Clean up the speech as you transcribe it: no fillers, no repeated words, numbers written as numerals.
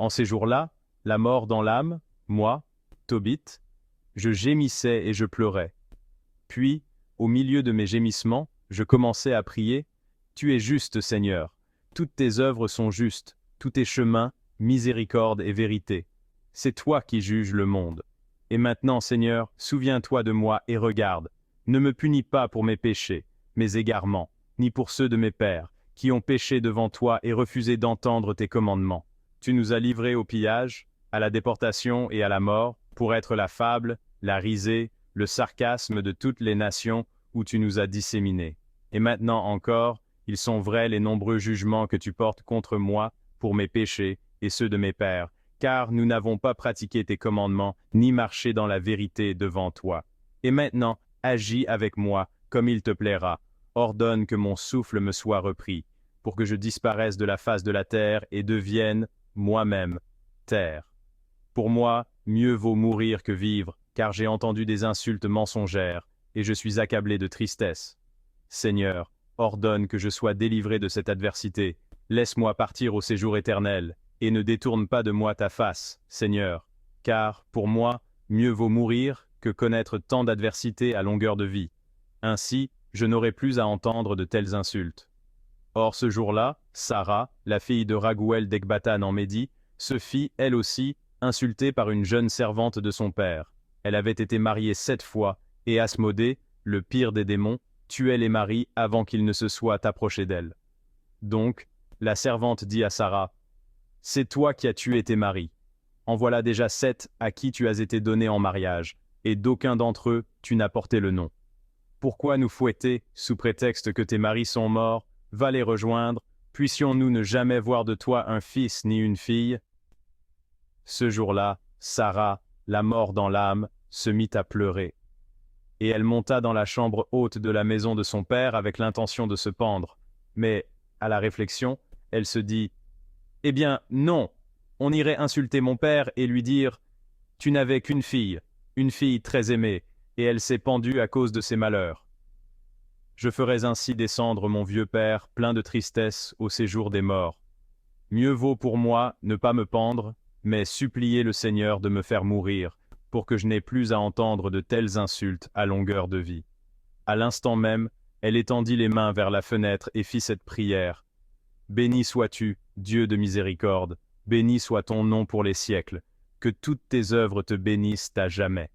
En ces jours-là, la mort dans l'âme, moi, Tobit, je gémissais et je pleurais. Puis, au milieu de mes gémissements, je commençais à prier, « Tu es juste, Seigneur, toutes tes œuvres sont justes, tous tes chemins, miséricorde et vérité. C'est toi qui juges le monde. Et maintenant, Seigneur, souviens-toi de moi et regarde. Ne me punis pas pour mes péchés, mes égarements, ni pour ceux de mes pères, qui ont péché devant toi et refusé d'entendre tes commandements. Tu nous as livrés au pillage, à la déportation et à la mort, pour être la fable, la risée, le sarcasme de toutes les nations où tu nous as disséminés. Et maintenant encore, ils sont vrais les nombreux jugements que tu portes contre moi pour mes péchés et ceux de mes pères, car nous n'avons pas pratiqué tes commandements, ni marché dans la vérité devant toi. Et maintenant, agis avec moi, comme il te plaira. Ordonne que mon souffle me soit repris, pour que je disparaisse de la face de la terre et devienne, moi-même, terre. Pour moi, mieux vaut mourir que vivre, car j'ai entendu des insultes mensongères, et je suis accablé de tristesse. Seigneur, ordonne que je sois délivré de cette adversité. Laisse-moi partir au séjour éternel, et ne détourne pas de moi ta face, Seigneur, car, pour moi, mieux vaut mourir que connaître tant d'adversités à longueur de vie. Ainsi, je n'aurai plus à entendre de telles insultes. Or ce jour-là, Sarah, la fille de Raguël d'Ecbatane en Médie, se fit, elle aussi, insultée par une jeune servante de son père. Elle avait été mariée 7 fois, et Asmodée, le pire des démons, tuait les maris avant qu'ils ne se soient approchés d'elle. Donc, la servante dit à Sarah, « C'est toi qui as tué tes maris. En voilà déjà 7 à qui tu as été donné en mariage, et d'aucun d'entre eux tu n'as porté le nom. Pourquoi nous fouetter, sous prétexte que tes maris sont morts? Va les rejoindre, puissions-nous ne jamais voir de toi un fils ni une fille ?» Ce jour-là, Sarah, la mort dans l'âme, se mit à pleurer. Et elle monta dans la chambre haute de la maison de son père avec l'intention de se pendre. Mais, à la réflexion, elle se dit, « Eh bien, non, on irait insulter mon père et lui dire, « Tu n'avais qu'une fille très aimée, et elle s'est pendue à cause de ses malheurs. » Je ferais ainsi descendre mon vieux père, plein de tristesse, au séjour des morts. Mieux vaut pour moi ne pas me pendre, mais supplier le Seigneur de me faire mourir, pour que je n'ai plus à entendre de telles insultes à longueur de vie. À l'instant même, elle étendit les mains vers la fenêtre et fit cette prière. Béni sois-tu, Dieu de miséricorde, béni soit ton nom pour les siècles, que toutes tes œuvres te bénissent à jamais.